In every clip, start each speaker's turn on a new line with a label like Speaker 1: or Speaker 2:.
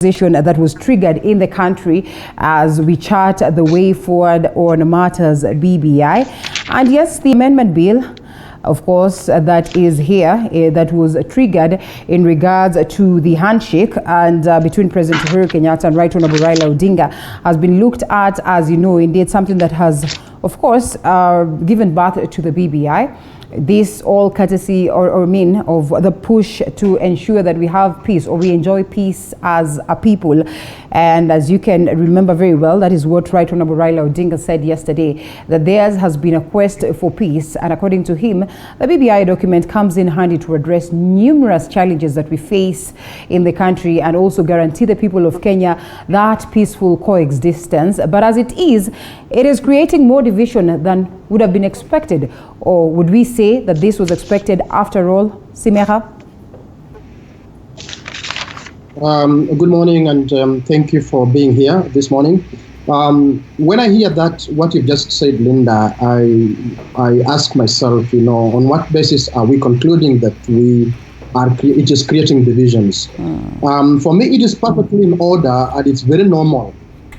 Speaker 1: That was triggered in the country as we chart the way forward on matters BBI. And yes, the amendment bill, of course, that is here, that was triggered in regards to the handshake and between President Uhuru Kenyatta and Right Honorable Raila Odinga has been looked at as, you know, indeed something that has, of course, given birth to the BBI. This all courtesy or mean of the push to ensure that we have peace or we enjoy peace as a people. And as you can remember very well, that is what Right Honorable Raila Odinga said yesterday, that theirs has been a quest for peace. And according to him, the BBI document comes in handy to address numerous challenges that we face in the country and also guarantee the people of Kenya that peaceful coexistence. But as it is creating more division than would have been expected. Or would we say that this was expected after all, Simera?
Speaker 2: Good morning, and thank you for being here this morning. When I hear that, what you've just said, Linda, I ask myself, you know, on what basis are we concluding that it is creating divisions? For me, it is perfectly in order, and it's very normal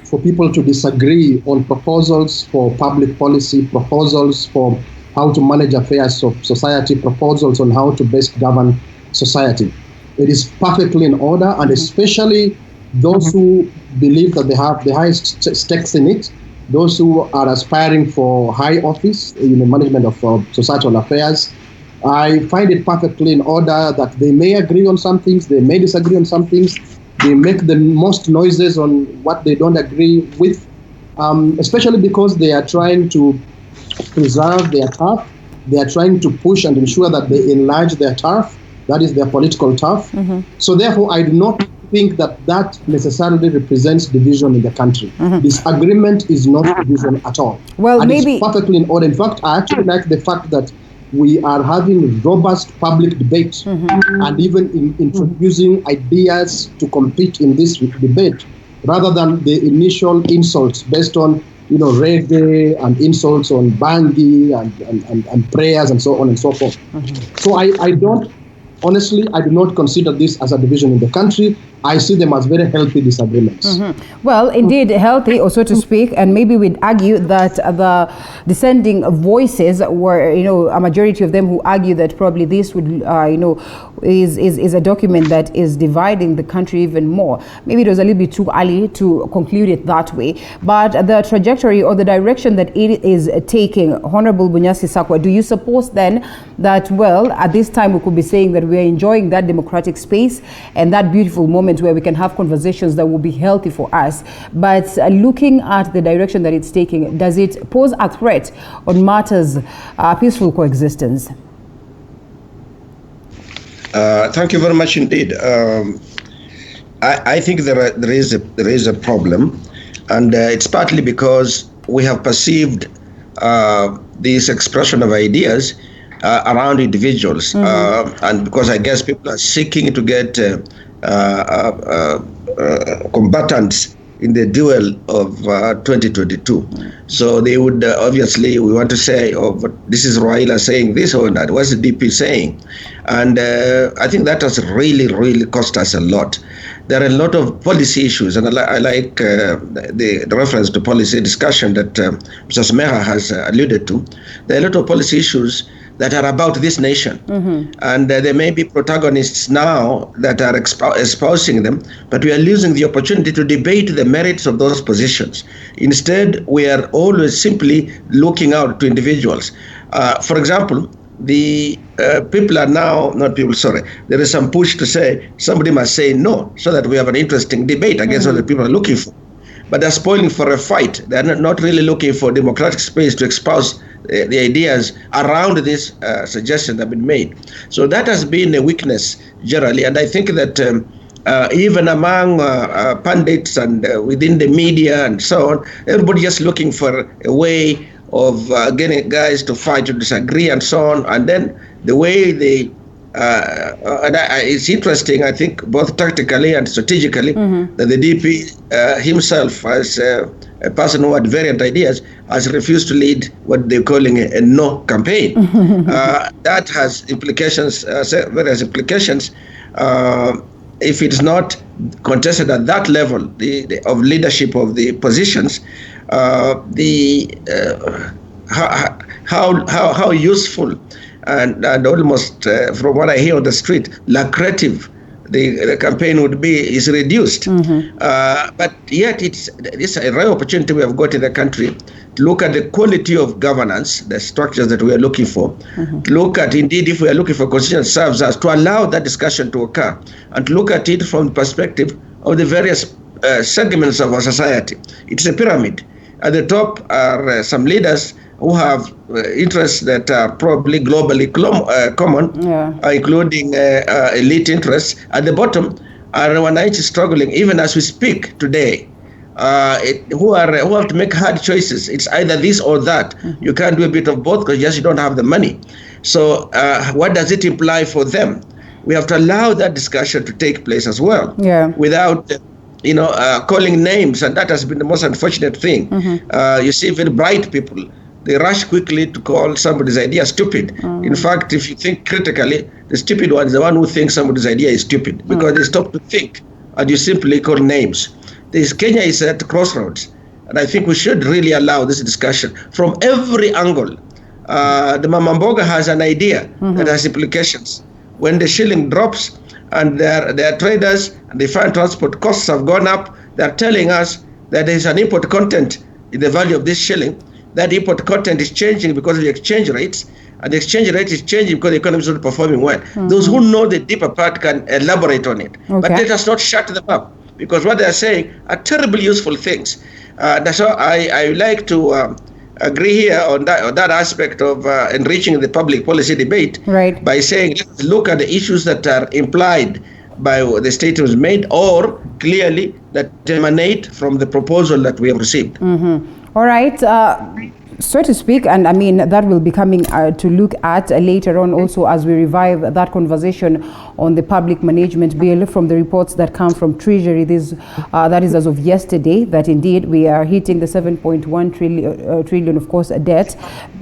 Speaker 2: for people to disagree on proposals for public policy, proposals for how to manage affairs of society, proposals on how to best govern society. It is perfectly in order, and especially those who believe that they have the highest stakes in it, those who are aspiring for high office in the management of societal affairs. I find it perfectly in order that they may agree on some things, they may disagree on some things, they make the most noises on what they don't agree with, especially because they are trying to preserve their turf. They are trying to push and ensure that they enlarge their turf, that is their political turf. So therefore, I do not think that that necessarily represents division in the country. Disagreement is not division at all.
Speaker 1: Well,
Speaker 2: and
Speaker 1: maybe
Speaker 2: it's perfectly in order. In fact, I actually like the fact that we are having robust public debate and even in introducing ideas to compete in this debate rather than the initial insults based on, you know, reggae and insults on bangi and prayers and so on and so forth. So I don't, honestly, I do not consider this as a division in the country. I see them as very healthy disagreements.
Speaker 1: Well, indeed, healthy, or so to speak, and maybe we'd argue that the dissenting voices were, you know, a majority of them who argue that probably this would, you know, is a document that is dividing the country even more. Maybe it was a little bit too early to conclude it that way, but the trajectory or the direction that it is taking, Honorable Bunyasi Sakwa, do you suppose then that, well, at this time we could be saying that we are enjoying that democratic space and that beautiful moment where we can have conversations that will be healthy for us, but looking at the direction that it's taking, does it pose a threat on matters peaceful coexistence?
Speaker 3: Thank you very much indeed. I think there is a problem, and it's partly because we have perceived this expression of ideas around individuals, and because I guess people are seeking to get combatants in the duel of 2022. So they would obviously, we want to say, this is Raila saying this or that. What's the DP saying? And I think that has really cost us a lot. There are a lot of policy issues, and I like the reference to policy discussion that Mr. Smeha has alluded to. There are a lot of policy issues that are about this nation. And there may be protagonists now that are espousing them, but we are losing the opportunity to debate the merits of those positions. Instead, we are always simply looking out to individuals. For example, the people are now, there is some push to say somebody must say no, so that we have an interesting debate against what the people are looking for. But they're spoiling for a fight. They're not really looking for democratic space to espouse the ideas around this suggestion that have been made. So that has been a weakness generally, and I think that even among pundits and within the media and so on, everybody just looking for a way of getting guys to fight, to disagree and so on, and then the way they it's interesting, I think, both tactically and strategically, that the DP himself, as a person who had variant ideas, has refused to lead what they're calling a no campaign. That has implications, various implications. if it's not contested at that level of leadership of the positions, how useful and almost from what I hear on the street, lucrative the campaign would be is reduced. But yet it's a rare opportunity we have got in the country to look at the quality of governance, the structures that we are looking for, to look at indeed if we are looking for constitution that serves us, to allow that discussion to occur, and to look at it from the perspective of the various segments of our society. It's a pyramid. At the top are some leaders who have interests that are probably globally common, including elite interests. At the bottom are Wananchi struggling, even as we speak today, who have to make hard choices. It's either this or that. You can't do a bit of both because you don't have the money. So what does it imply for them? We have to allow that discussion to take place as well, without calling names, and that has been the most unfortunate thing. You see very bright people, they rush quickly to call somebody's idea stupid. In fact, if you think critically, the stupid one is the one who thinks somebody's idea is stupid, because they stop to think and you simply call names. Kenya is at crossroads, and I think we should really allow this discussion from every angle. The Mama Mboga has an idea that has implications. When the shilling drops and their traders and the foreign transport costs have gone up, they're telling us that there is an import content in the value of this shilling. That import content is changing because of the exchange rates, and the exchange rate is changing because the economy is not performing well. Those who know the deeper part can elaborate on it. But let us not shut them up, because what they are saying are terribly useful things. So I would like to agree here on that aspect of enriching the public policy debate by saying, let's look at the issues that are implied by the statements made or clearly that emanate from the proposal that we have received.
Speaker 1: All right, so to speak, and I mean that will be coming to look at later on also as we revive that conversation on the public management bill from the reports that come from Treasury. That is as of yesterday, that indeed we are hitting the 7.1 trillion, of course, debt,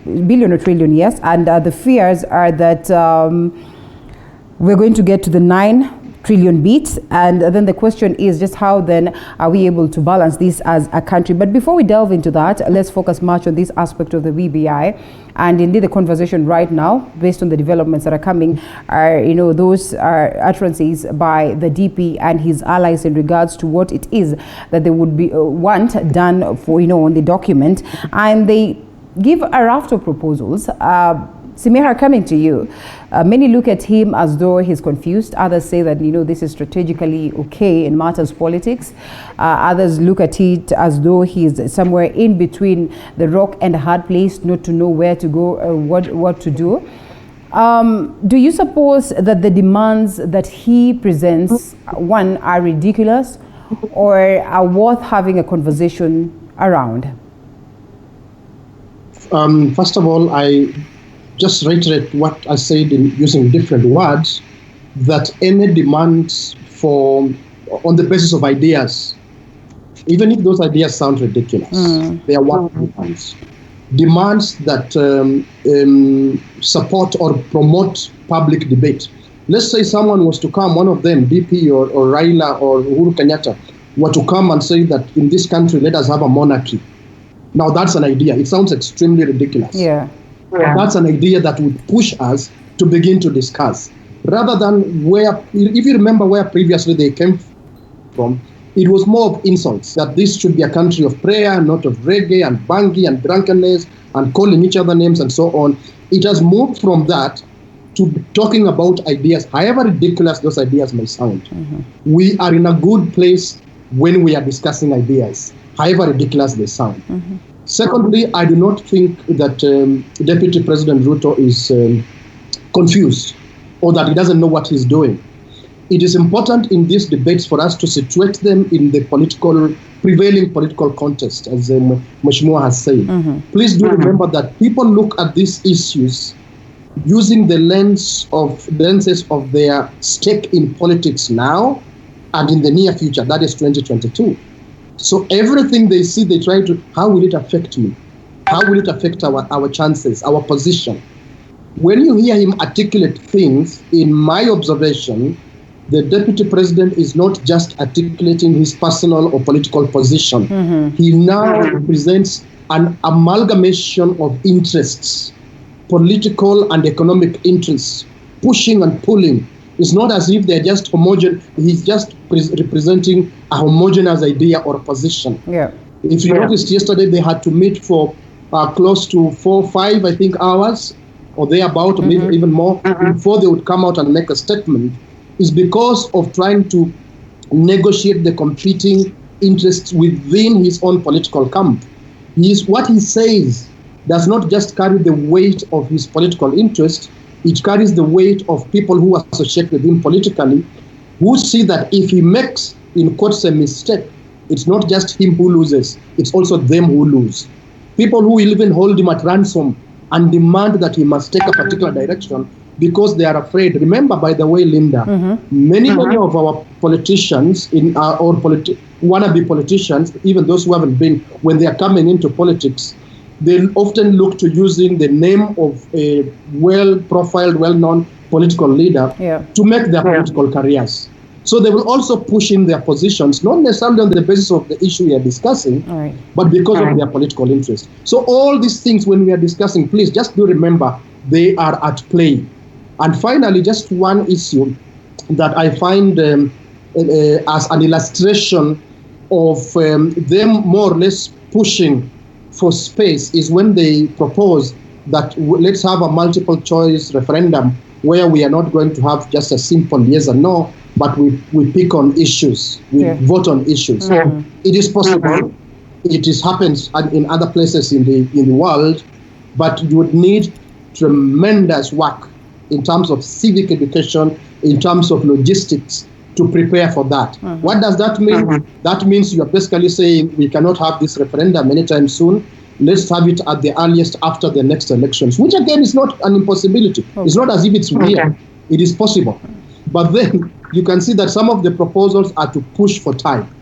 Speaker 1: billion or trillion, yes, and the fears are that we're going to get to the 9 trillion beats, and then the question is just how then are we able to balance this as a country. But before we delve into that, let's focus much on this aspect of the BBI, and indeed the conversation right now based on the developments that are coming are, those are utterances by the DP and his allies in regards to what it is that they would want done for, on the document, and they give a raft of proposals. Simira, coming to you, many look at him as though he's confused. Others say that, this is strategically okay in matters politics. Others look at it as though he's somewhere in between the rock and a hard place, not to know where to go or what to do. Do you suppose that the demands that he presents, one, are ridiculous or are worth having a conversation around?
Speaker 2: First of all, I just reiterate what I said in using different words, that any demands on the basis of ideas, even if those ideas sound ridiculous, they are what demands. Demands that support or promote public debate. Let's say someone was to come, one of them, DP or Raila or Uhuru Kenyatta, were to come and say that in this country, let us have a monarchy. Now that's an idea. It sounds extremely ridiculous.
Speaker 1: Yeah.
Speaker 2: That's an idea that would push us to begin to discuss. Rather than if you remember where previously they came from, it was more of insults, that this should be a country of prayer, not of reggae and bangi and drunkenness and calling each other names and so on. It has moved from that to talking about ideas, however ridiculous those ideas may sound. We are in a good place when we are discussing ideas, however ridiculous they sound. Secondly, I do not think that Deputy President Ruto is confused or that he doesn't know what he's doing. It is important in these debates for us to situate them in the prevailing political context, as Mheshimiwa has said. Please do remember that people look at these issues using the lenses of their stake in politics now and in the near future, that is 2022. So everything they see, they try to, how will it affect me? How will it affect our chances, our position? When you hear him articulate things, in my observation, the deputy president is not just articulating his personal or political position. He now represents an amalgamation of interests, political and economic interests, pushing and pulling. It's not as if they're just homogeneous. He's just representing a homogeneous idea or position.
Speaker 1: Yeah.
Speaker 2: If you noticed yesterday, they had to meet for close to 4 or 5, I think, hours, or thereabout, or maybe even more, before they would come out and make a statement. Is because of trying to negotiate the competing interests within his own political camp. What he says does not just carry the weight of his political interest, it carries the weight of people who associate with him politically, who see that if he makes, in quotes, a mistake, it's not just him who loses, it's also them who lose. People who will even hold him at ransom and demand that he must take a particular direction because they are afraid. Remember, by the way, Linda, many of our politicians wannabe politicians, even those who haven't been, when they are coming into politics, they often look to using the name of a well-profiled, well-known political leader to make their political careers. So they will also push in their positions, not necessarily on the basis of the issue we are discussing, but because of their political interest. So all these things, when we are discussing, please just do remember, they are at play. And finally, just one issue that I find as an illustration of them more or less pushing for space is when they propose that let's have a multiple choice referendum where we are not going to have just a simple yes or no, but we pick on issues, we vote on issues. It is possible. It happens in other places in the world, but you would need tremendous work in terms of civic education, in terms of logistics, to prepare for that. What does that mean? That means you are basically saying we cannot have this referendum anytime soon. Let's have it at the earliest after the next elections, which again is not an impossibility. It's not as if it's weird. It is possible. But then you can see that some of the proposals are to push for time.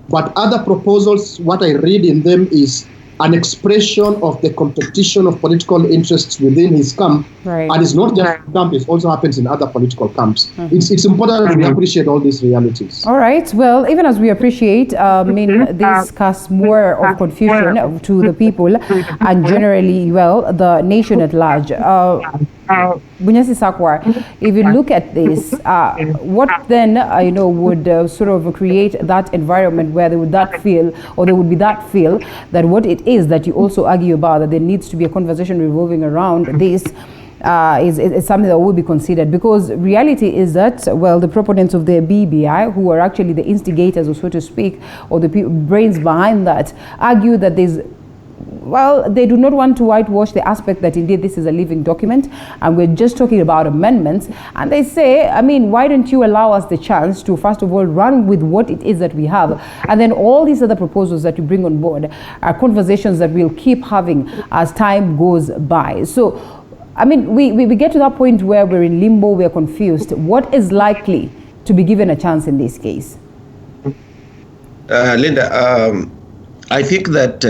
Speaker 2: But other proposals, what I read in them is an expression of the competition of political interests within his camp. And it's not just camp, it also happens in other political camps. It's important that we appreciate all these realities.
Speaker 1: All right. Well, even as we appreciate, this casts more of confusion to the people and generally, well, the nation at large. Bunyasi Sakwar, if you look at this, what then would sort of create that environment where they would feel that what it is that you also argue about, that there needs to be a conversation revolving around this, is something that will be considered, because reality is that, well, the proponents of the BBI, who are actually the instigators, or so to speak, or the brains behind that, argue that they do not want to whitewash the aspect that indeed this is a living document and we're just talking about amendments. And they say, why don't you allow us the chance to, first of all, run with what it is that we have, and then all these other proposals that you bring on board are conversations that we'll keep having as time goes by. So, we get to that point where we're in limbo, we're confused. What is likely to be given a chance in this case?
Speaker 3: Linda, I think that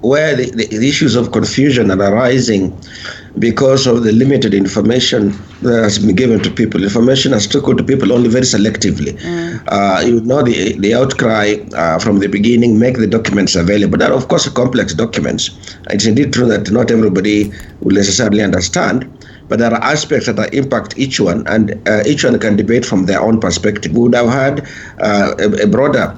Speaker 3: where the issues of confusion are arising because of the limited information that has been given to people. Information has trickled to people only very selectively. The outcry from the beginning, make the documents available. That are, of course, complex documents. It's indeed true that not everybody will necessarily understand, but there are aspects that impact each one, and each one can debate from their own perspective. We would have had a broader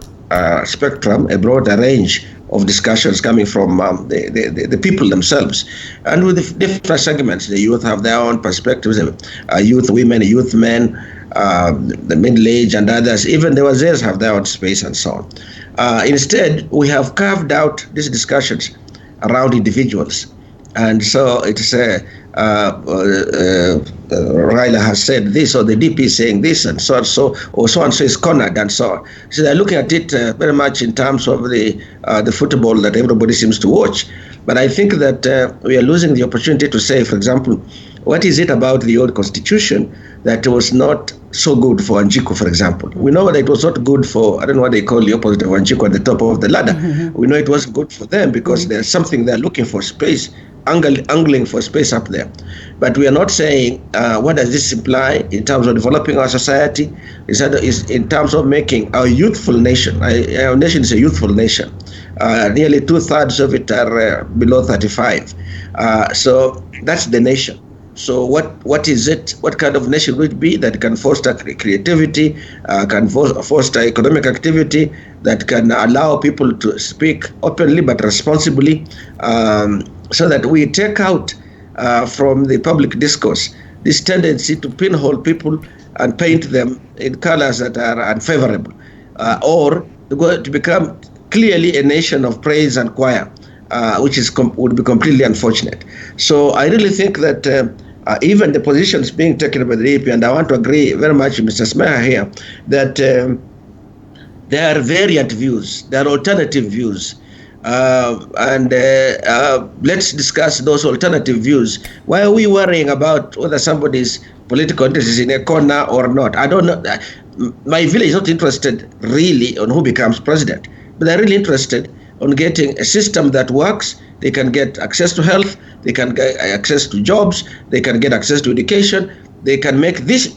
Speaker 3: spectrum, a broader range of discussions coming from the people themselves, and with the different segments. The youth have their own perspectives, youth women, youth men, the middle age and others, even the wazers have their own space and so on. Instead, we have carved out these discussions around individuals. And so it's Raila has said this, or the DP is saying this, and so and so is cornered, and so on. So they're looking at it very much in terms of the football that everybody seems to watch. But I think that we are losing the opportunity to say, for example, what is it about the old constitution that was not so good for Wanjiku, for example? We know that it was not good for, I don't know what they call the opposite of Wanjiku at the top of the ladder. We know it wasn't good for them because there's something they're looking for, space angling for space up there. But we are not saying what does this imply in terms of developing our society, is in terms of making our youthful nation. Our nation is a youthful nation. Nearly 2/3 of it are below 35. So that's the nation. So what is it? What kind of nation would it be that can foster creativity, can foster economic activity, that can allow people to speak openly but responsibly, so that we take out from the public discourse this tendency to pinhole people and paint them in colors that are unfavorable, or to become clearly a nation of praise and choir, which would be completely unfortunate. So I really think that even the positions being taken by the DP, and I want to agree very much with Mr. Smeha here, that there are variant views, there are alternative views, and let's discuss those alternative views. Why are we worrying about whether somebody's political interest is in a corner or not? I don't know. My village is not interested really on who becomes president, but they're really interested on getting a system that works. They can get access to health, they can get access to jobs, they can get access to education, they can make this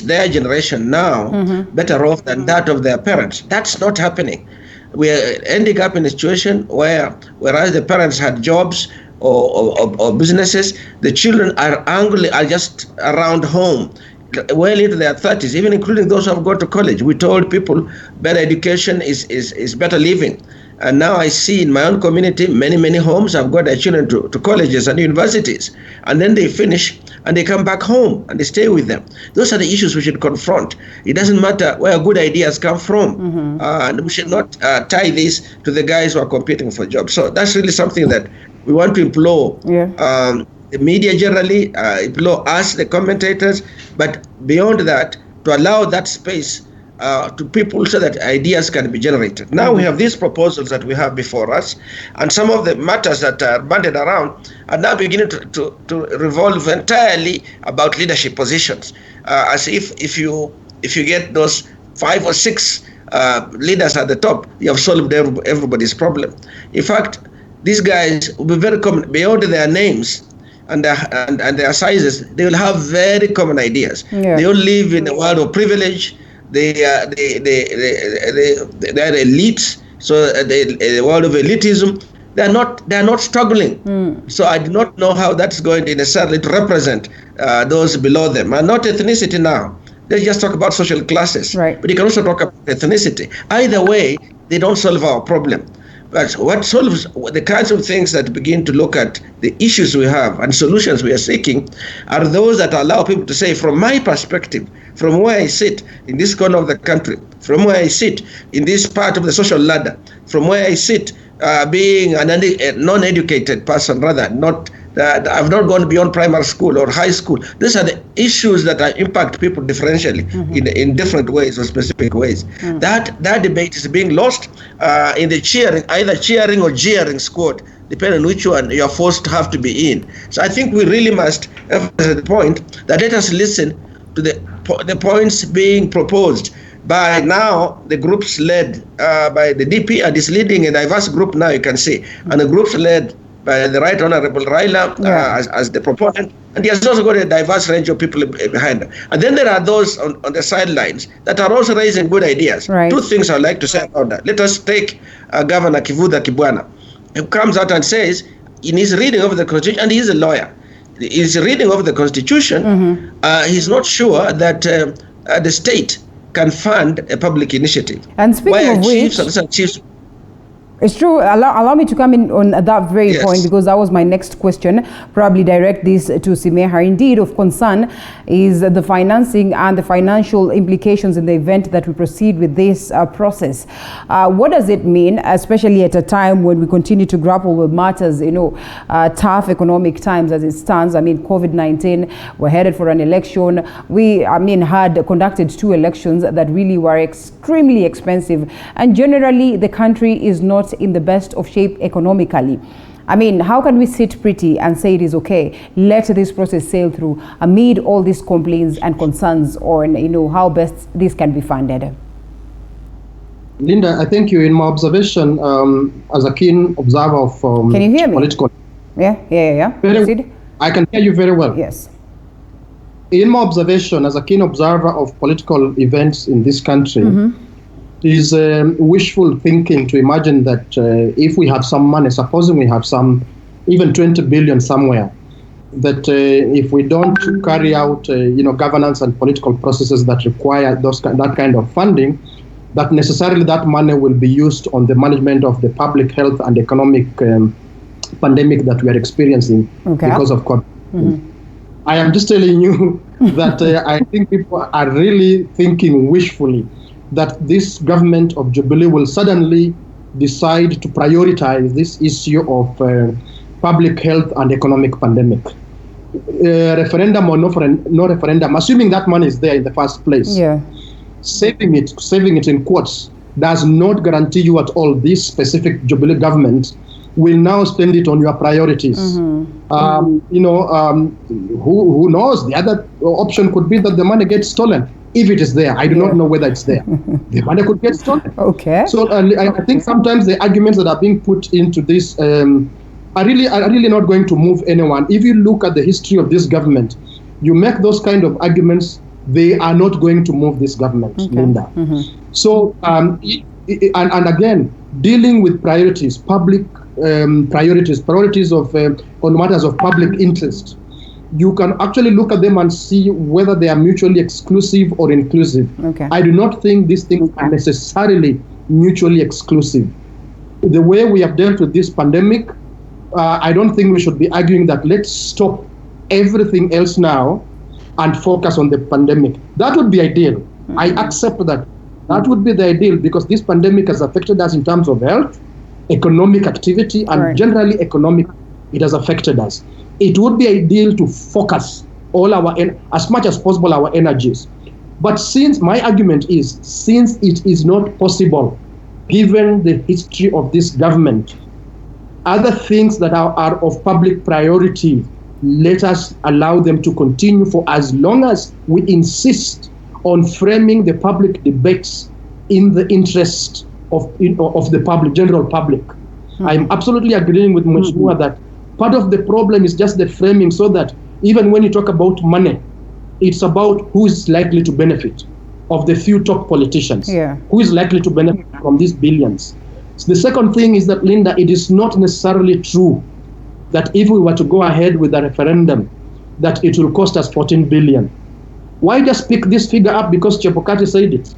Speaker 3: their generation now better off than that of their parents. That's not happening. We are ending up in a situation whereas the parents had jobs or businesses, the children are just around home, well into their 30s, even including those who have gone to college. We told people better education is better living. And now I see in my own community, many homes have got their children to colleges and universities. And then they finish and they come back home and they stay with them. Those are the issues we should confront. It doesn't matter where good ideas come from. And we should not tie this to the guys who are competing for jobs. So that's really something that we want to implore the media generally, implore us, the commentators, but beyond that, to allow that space to people so that ideas can be generated. Now we have these proposals that we have before us, and some of the matters that are banded around are now beginning to revolve entirely about leadership positions, as if you get those 5 or 6 leaders at the top, you have solved everybody's problem. In fact, these guys will be very common beyond their names and their sizes. They will have very common ideas. They all live in a world of privilege. They are elites, so the world of elitism. They are not struggling. So I do not know how that's going to necessarily represent those below them, and not ethnicity now. Let's just talk about social classes.
Speaker 1: Right.
Speaker 3: But you can also talk about ethnicity. Either way, they don't solve our problem. But what solves the kinds of things that begin to look at the issues we have and solutions we are seeking are those that allow people to say, from my perspective, from where I sit in this corner of the country, from where I sit in this part of the social ladder, from where I sit being a non-educated person, rather, I've not gone beyond primary school or high school. These are the issues that impact people differentially in different ways or specific ways. That debate is being lost in the either cheering or jeering squad, depending on which one you're forced to have to be in. So I think we really must emphasize the point that let us listen to the points being proposed by now the groups led by the DP, and is leading a diverse group now, you can see, and the groups led by the Right Honorable Raila as the proponent, and he has also got a diverse range of people behind him. And then there are those on the sidelines that are also raising good ideas.
Speaker 1: Right.
Speaker 3: 2 things I'd like to say about that. Let us take Governor Kivutha Kibwana, who comes out and says, in his reading of the Constitution, and he's a lawyer, his reading of the Constitution, he's not sure that the state can fund a public initiative.
Speaker 1: And speaking of which, it's true. Allow me to come in on that very point, because that was my next question. Probably direct this to Simeha. Indeed, of concern is the financing and the financial implications in the event that we proceed with this process. What does it mean, especially at a time when we continue to grapple with matters, tough economic times as it stands? I mean, COVID-19, we're headed for an election. We, had conducted 2 elections that really were extremely expensive, and generally the country is not in the best of shape economically. I mean, how can we sit pretty and say it is okay, let this process sail through amid all these complaints and concerns on, how best this can be funded?
Speaker 2: Linda, I thank you. In my observation, as a keen observer of
Speaker 1: can you hear me?
Speaker 2: political,
Speaker 1: Yeah. Proceed.
Speaker 2: I can hear you very well.
Speaker 1: Yes.
Speaker 2: In my observation, as a keen observer of political events in this country, it is wishful thinking to imagine that if we have some money, supposing we have some, even 20 billion somewhere, that if we don't carry out, governance and political processes that require that kind of funding, that necessarily that money will be used on the management of the public health and economic pandemic that we are experiencing because of COVID. I am just telling you that I think people are really thinking wishfully that this government of Jubilee will suddenly decide to prioritize this issue of public health and economic pandemic. Referendum or no referendum, assuming that money is there in the first place, saving it in quotes, does not guarantee you at all this specific Jubilee government will now spend it on your priorities. Who knows? The other option could be that the money gets stolen. If it is there, I do not know whether it's there. The money could get stolen.
Speaker 1: Okay.
Speaker 2: So I think sometimes the arguments that are being put into this are really not going to move anyone. If you look at the history of this government, you make those kind of arguments, they are not going to move this government, Linda. So, and again, dealing with priorities, public priorities of on matters of public interest, you can actually look at them and see whether they are mutually exclusive or inclusive. I do not think these things are necessarily mutually exclusive. The way we have dealt with this pandemic, I don't think we should be arguing that let's stop everything else now and focus on the pandemic. That would be ideal. I accept that. That would be the ideal, because this pandemic has affected us in terms of health, economic activity, and generally economic, it has affected us. It would be ideal to focus all our, as much as possible, our energies. But since my argument is, since it is not possible, given the history of this government, other things that are of public priority, let us allow them to continue for as long as we insist on framing the public debates in the interest of the public, general public. I'm absolutely agreeing with Mheshimiwa that part of the problem is just the framing, so that even when you talk about money, it's about who is likely to benefit of the few top politicians. Who is likely to benefit from these billions. So the second thing is that, Linda, it is not necessarily true that if we were to go ahead with a referendum, that it will cost us 14 billion. Why just pick this figure up because Chebukati said it?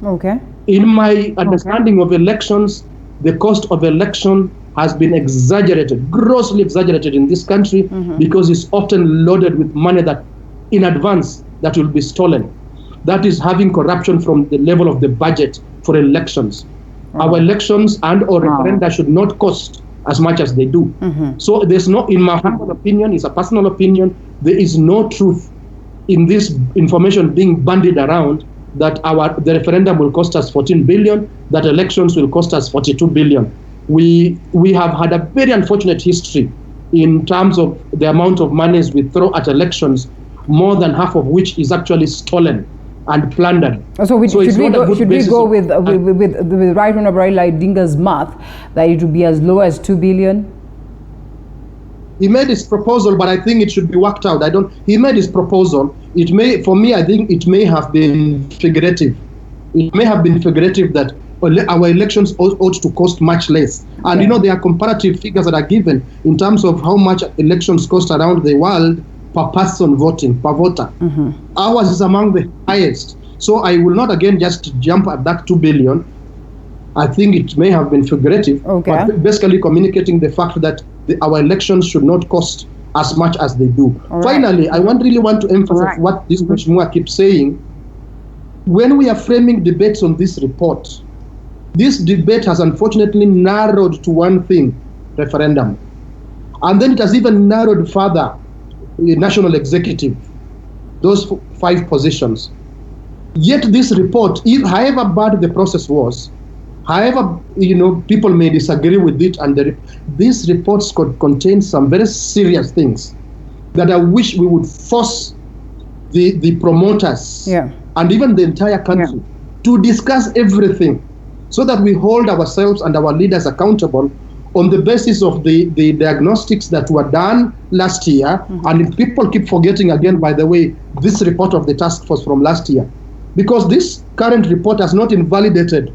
Speaker 2: In my understanding of elections, the cost of election has been exaggerated, grossly exaggerated in this country, because it's often loaded with money that in advance that will be stolen. That is having corruption from the level of the budget for elections. Our elections and or referenda should not cost as much as they do. So there's no, in my humble opinion, it's a personal opinion, there is no truth in this information being bandied around that the referendum will cost us 14 billion, that elections will cost us 42 billion. We have had a very unfortunate history in terms of the amount of monies we throw at elections, more than half of which is actually stolen and plundered.
Speaker 1: So should we go with Right Honorable Raila Odinga's math that it would be as low as 2 billion?
Speaker 2: He made his proposal, but I think it should be worked out. He made his proposal. It may, for me, I think it may have been figurative. It may have been figurative that our elections ought to cost much less. And there are comparative figures that are given in terms of how much elections cost around the world per person voting, per voter. Ours is among the highest. So I will not again just jump at that 2 billion. I think it may have been figurative, but basically communicating the fact that our elections should not cost as much as they do. Finally, I really want to emphasize what this Mheshimiwa keeps saying. When we are framing debates on this report, this debate has unfortunately narrowed to one thing, referendum. And then it has even narrowed further, the national executive, those 5 positions. Yet this report, however bad the process was, however, people may disagree with it, and these reports could contain some very serious things that I wish we would force the promoters and even the entire country to discuss everything, so that we hold ourselves and our leaders accountable on the basis of the diagnostics that were done last year. And people keep forgetting again, by the way, this report of the task force from last year, because this current report has not invalidated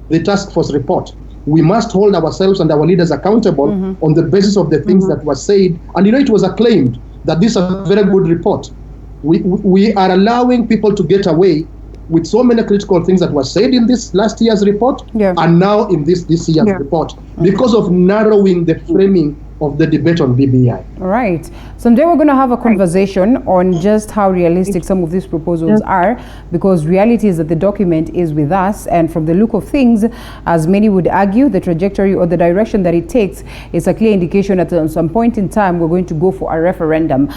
Speaker 2: the task force report. We must hold ourselves and our leaders accountable on the basis of the things that were said. And it was acclaimed that this is a very good report. We are allowing people to get away with so many critical things that were said in this last year's report and now in this year's report, because of narrowing the framing of the debate on BBI.
Speaker 1: Right. Someday we're going to have a conversation on just how realistic some of these proposals are, because reality is that the document is with us, and from the look of things, as many would argue, the trajectory or the direction that it takes is a clear indication that at some point in time we're going to go for a referendum.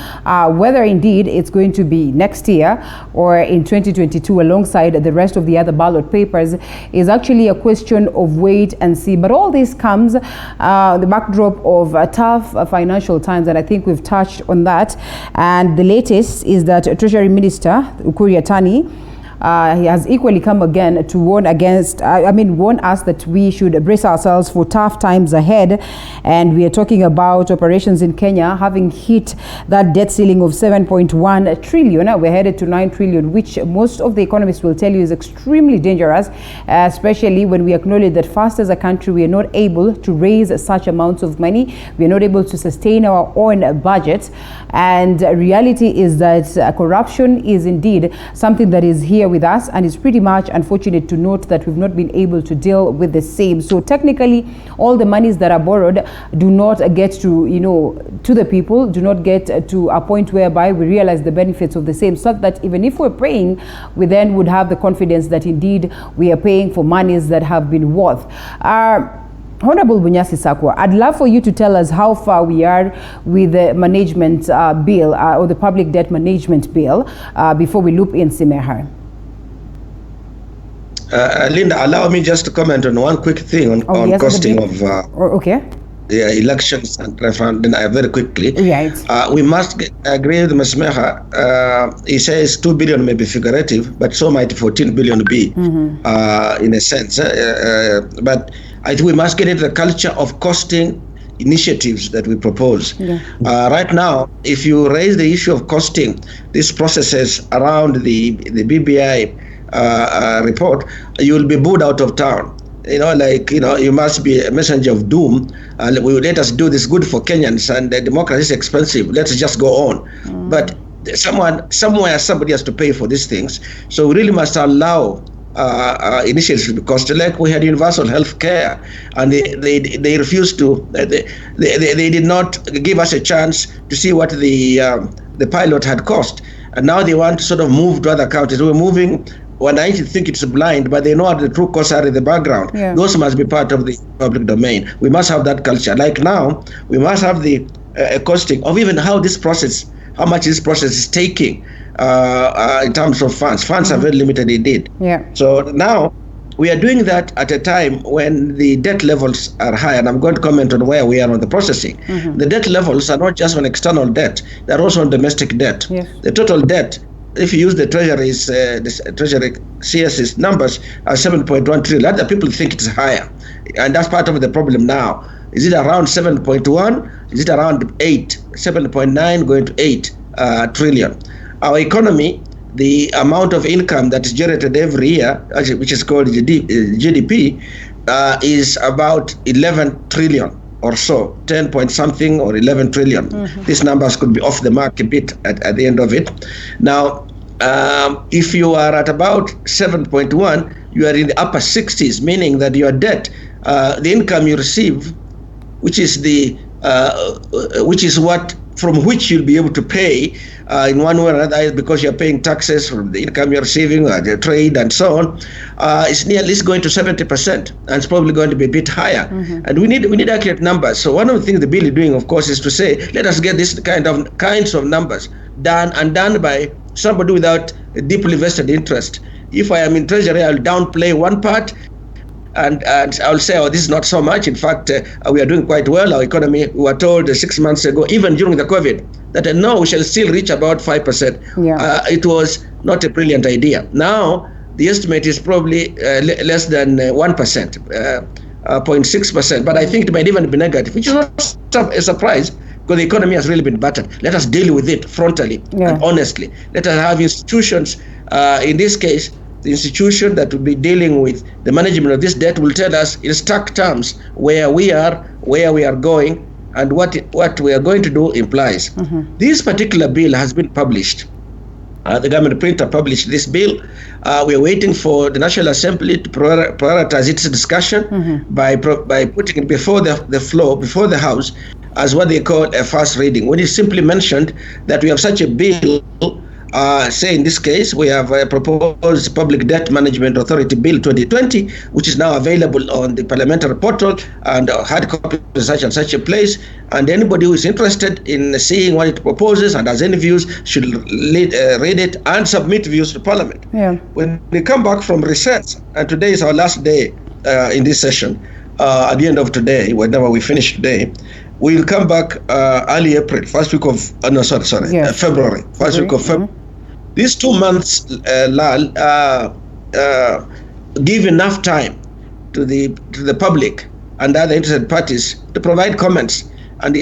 Speaker 1: Whether indeed it's going to be next year or in 2022 alongside the rest of the other ballot papers is actually a question of wait and see. But all this comes the backdrop of tough financial times, and I think we've touched on that. And the latest is that Treasury Minister Ukur Yatani he has equally come again to warn us that we should brace ourselves for tough times ahead. And we are talking about operations in Kenya having hit that debt ceiling of 7.1 trillion. We're headed to 9 trillion, which most of the economists will tell you is extremely dangerous, especially when we acknowledge that fast as a country we are not able to raise such amounts of money. We are not able to sustain our own budget. And reality is that corruption is indeed something that is here with us, and it's pretty much unfortunate to note that we've not been able to deal with the same. So technically all the monies that are borrowed do not get to the people, do not get to a point whereby we realize the benefits of the same, so that even if we're paying, we then would have the confidence that indeed we are paying for monies that have been worth. Honorable Bunyasi Sakwa, I'd love for you to tell us how far we are with the management bill or the public debt management bill before we loop in Simehar.
Speaker 3: Linda, allow me just to comment on one quick thing on yes, costing of elections and referendum very quickly.
Speaker 1: Right.
Speaker 3: We must agree with Ms. Meha. He says 2 billion may be figurative, but so might 14 billion be in a sense. But I think we must get into the culture of costing initiatives that we propose. Right now, if you raise the issue of costing these processes around the BBI report, you will be booed out of town. You must be a messenger of doom. Let us do this good for Kenyans, and democracy is expensive. Let's just go on. But somewhere, somebody has to pay for these things. So we really must allow initiatives to be costed. Like we had universal health care, and they refused to. They did not give us a chance to see what the pilot had cost, and now they want to sort of move to other counties. We're moving. When I think it's blind, but they know what the true costs are in the background. Those must be part of the public domain. We must have that culture. Like now, we must have the costing of even how much this process is taking in terms of funds. Funds are very limited indeed. So now we are doing that at a time when the debt levels are high, and I'm going to comment on where we are on the processing. The debt levels are not just on external debt; they're also on domestic debt. The total debt, if you use the Treasury CS's numbers, are 7.1 trillion. Other people think it's higher, and that's part of the problem now. Is it around 7.1? Is it around 8? 7.9 going to 8 trillion. Our economy, the amount of income that is generated every year, which is called GDP, is about 11 trillion or so, 10 point something or 11 trillion. These numbers could be off the mark a bit at the end of it. Now, if you are at about 7.1, you are in the upper 60s, meaning that your debt, the income you receive, which is what from which you'll be able to pay in one way or another, because you're paying taxes from the income you're receiving, the trade and so on, it's nearly going to 70%, and it's probably going to be a bit higher. And we need accurate numbers. So one of the things the bill is doing, of course, is to say, let us get this kinds of numbers done by somebody without a deeply vested interest. If I am in Treasury, I'll downplay one part, and I'll say, oh, this is not so much. In fact, we are doing quite well. Our economy, we were told 6 months ago, even during the COVID, that no, we shall still reach about 5%. It was not a brilliant idea. Now, the estimate is probably less than 1%. 0.6%. But I think it might even be negative, which is not a surprise because the economy has really been battered. Let us deal with it frontally and honestly. Let us have institutions, in this case, the institution that will be dealing with the management of this debt will tell us in stark terms where we are going, and what we are going to do implies. This particular bill has been published. The government printer published this bill. We are waiting for the National Assembly to prioritize its discussion by putting it before the floor, before the House, as what they call a first reading. When it simply mentioned that we have such a bill, say in this case, we have a proposed Public Debt Management Authority Bill 2020, which is now available on the parliamentary portal and hard copy in such and such a place. And anybody who is interested in seeing what it proposes and has any views should read it and submit views to Parliament. When we come back from recess, and today is our last day in this session, at the end of today, whenever we finish today, we'll come back early April, first week of February, first week of February. These 2 months give enough time to the public and other interested parties to provide comments. And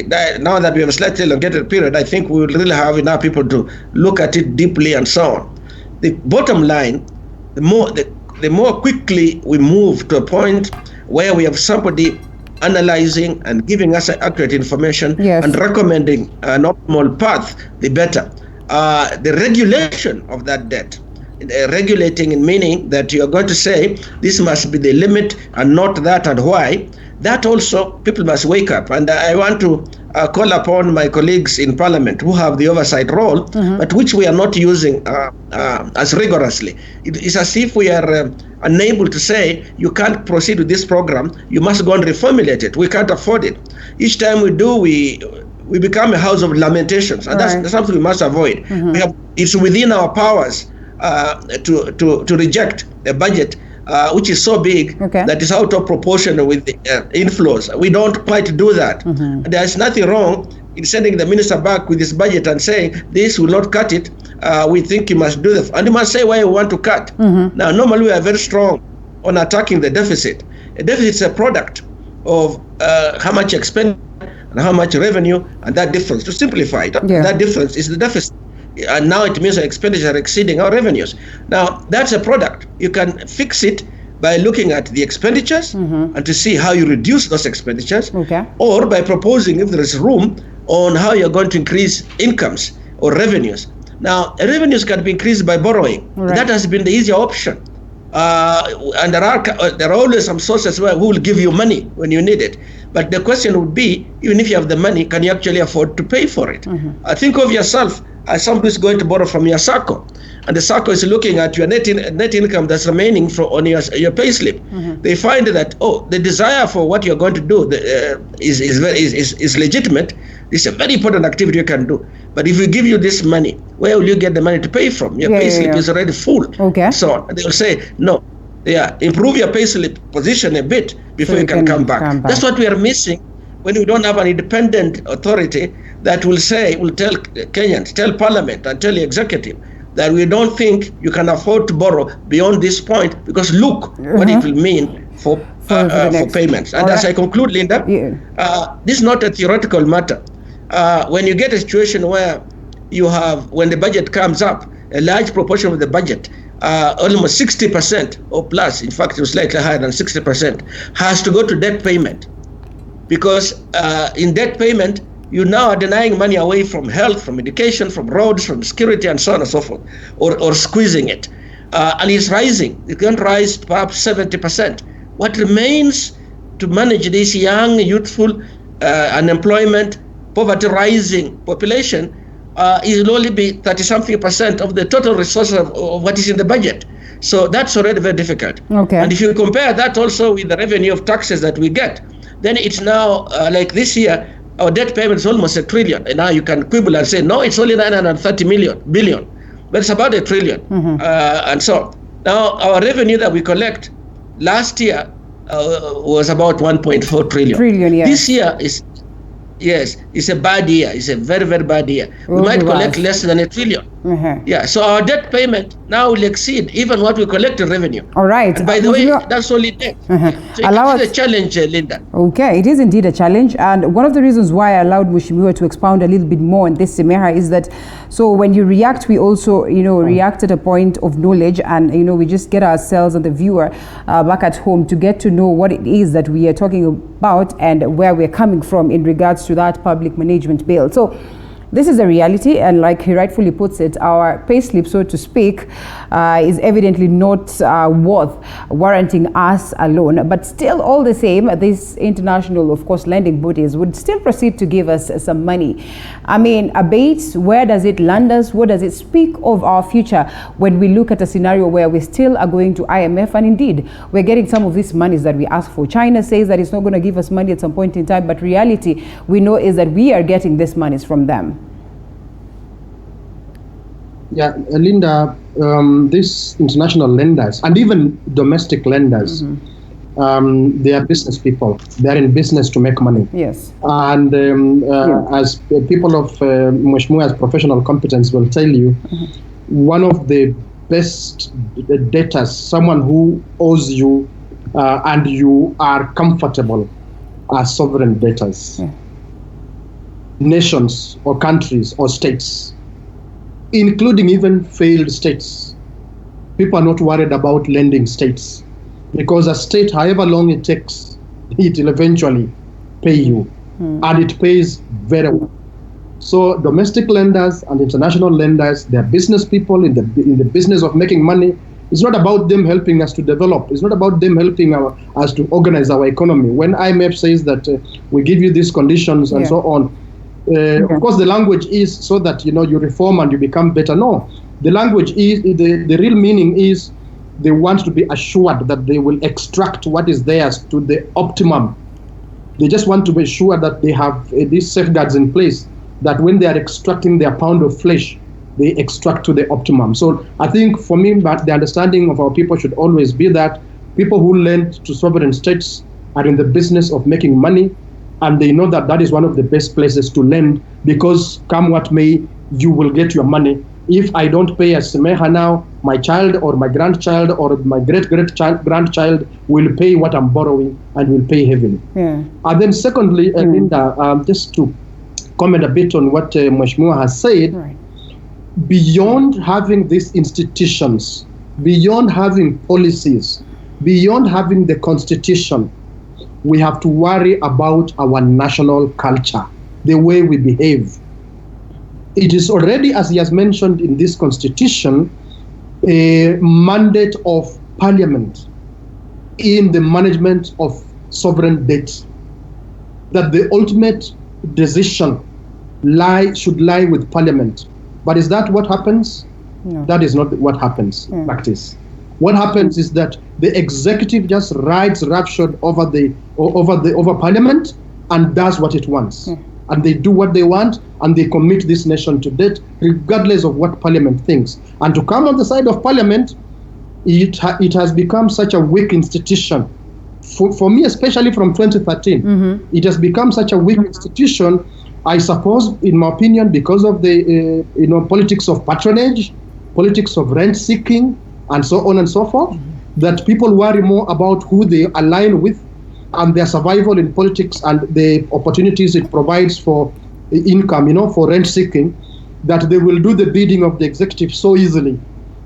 Speaker 3: now that we have a slightly elongated period, I think we will really have enough people to look at it deeply and so on. The bottom line, the more quickly we move to a point where we have somebody analyzing and giving us accurate information and recommending an optimal path, the better. The regulation of that debt, regulating in meaning that you are going to say this must be the limit and not that, and why, that also people must wake up. And I want to call upon my colleagues in Parliament who have the oversight role, but which we are not using as rigorously. It is as if we are unable to say you can't proceed with this program, you must go and reformulate it. We can't afford it. Each time we do, we become a house of lamentations, and that's something we must avoid. It's within our powers to reject a budget which is so big that is out of proportion with the inflows. We don't quite do that. There's nothing wrong in sending the minister back with his budget and saying this will not cut it. We think you must do this, and you must say why you want to cut. Now, normally we are very strong on attacking the deficit. A deficit is a product of how much expenditure and how much revenue, and that difference. To simplify it, that difference is the deficit. And now it means our expenditure are exceeding our revenues. Now, that's a product. You can fix it by looking at the expenditures and to see how you reduce those expenditures, or by proposing, if there is room, on how you're going to increase incomes or revenues. Now, revenues can be increased by borrowing. That has been the easier option. And there are always some sources who will give you money when you need it. But the question would be, even if you have the money, can you actually afford to pay for it? Think of yourself as somebody is going to borrow from your SACCO, and the SACCO is looking at your net income that's remaining on your pay slip. They find that, the desire for what you're going to do is legitimate. It's a very important activity you can do. But if we give you this money, where will you get the money to pay from? Your pay slip is already full. So they will say, no, improve your pay slip position a bit before you can come back. That's what we are missing when we don't have an independent authority that will tell Kenyans, tell Parliament, and tell the executive that we don't think you can afford to borrow beyond this point, because look what it will mean for payments. And as I conclude, Linda, this is not a theoretical matter. When you get a situation where you have, when the budget comes up, a large proportion of the budget, almost 60% or plus, in fact, it was slightly higher than 60%, has to go to debt payment. Because in debt payment, you now are denying money away from health, from education, from roads, from security, and so on and so forth, or squeezing it. And it's rising. It can rise to perhaps 70%. What remains to manage this young, youthful, unemployment, poverty rising population it will only be 30-something% of the total resources of what is in the budget. So that's already very difficult. And if you compare that also with the revenue of taxes that we get, then it's now like this year, our debt payment is almost $1 trillion. And now you can quibble and say, no, it's only 930 billion. But it's about $1 trillion. And so now our revenue that we collect last year was about 1.4 trillion. This year is, it's a bad year. It's a very, very bad year. We might collect less than $1 trillion. Yeah, so our debt payment now will exceed even what we collect in revenue.
Speaker 1: All right.
Speaker 3: And by the way, that's only debt. So it is a challenge, Linda.
Speaker 1: Okay, it is indeed a challenge. And one of the reasons why I allowed Mheshimiwa to expound a little bit more on this, Semeha, is that so when you react, we also, react at a point of knowledge, and, we just get ourselves and the viewer back at home to get to know what it is that we are talking about and where we're coming from in regards to that public management bill. So this is a reality, and like he rightfully puts it, our payslip, so to speak, is evidently not worth warranting us alone. But still, all the same, these international, of course, lending bodies would still proceed to give us some money. I mean, abate, where does it land us? What does it speak of our future when we look at a scenario where we still are going to IMF, and indeed, we're getting some of these monies that we ask for? China says that it's not going to give us money at some point in time, but reality, we know, is that we are getting these monies from them.
Speaker 2: Yeah, Linda, these international lenders and even domestic lenders, they are business people. They are in business to make money.
Speaker 1: Yes.
Speaker 2: And as people of Mheshimiwa's professional competence will tell you, one of the best debtors, someone who owes you and you are comfortable, are sovereign debtors.
Speaker 1: Yeah.
Speaker 2: Nations or countries or states, including even failed states. People are not worried about lending states because a state, however long it takes, it will eventually pay you, and it pays very well. So domestic lenders and international lenders, they're business people in the business of making money. It's not about them helping us to develop. It's not about them helping us to organize our economy. When IMF says that we give you these conditions and so on, of course, the language is so that you reform and you become better. No, the language is the real meaning is they want to be assured that they will extract what is theirs to the optimum. They just want to be sure that they have these safeguards in place, that when they are extracting their pound of flesh, they extract to the optimum. So I think for me, but the understanding of our people should always be that people who lend to sovereign states are in the business of making money. And they know that that is one of the best places to lend, because come what may, you will get your money. If I don't pay as Semeha now, my child or my grandchild or my great-grandchild will pay what I'm borrowing and will pay heavily.
Speaker 1: Yeah.
Speaker 2: And then secondly, Linda, just to comment a bit on what Mheshimiwa has said,
Speaker 1: Right.
Speaker 2: Beyond having these institutions, beyond having policies, beyond having the constitution, we have to worry about our national culture, the way we behave. It is already, as he has mentioned in this constitution, a mandate of parliament in the management of sovereign debt, that the ultimate decision should lie with parliament. But is that what happens?
Speaker 1: No.
Speaker 2: That is not what happens in practice. What happens is that the executive just rides roughshod over parliament and does what it wants. And they do what they want, and they commit this nation to debt, regardless of what parliament thinks. And to come on the side of parliament, it has become such a weak institution. For me, especially from 2013, it has become such a weak institution, I suppose, in my opinion, because of the politics of patronage, politics of rent seeking, and so on and so forth, that people worry more about who they align with and their survival in politics and the opportunities it provides for income, for rent seeking, that they will do the bidding of the executive so easily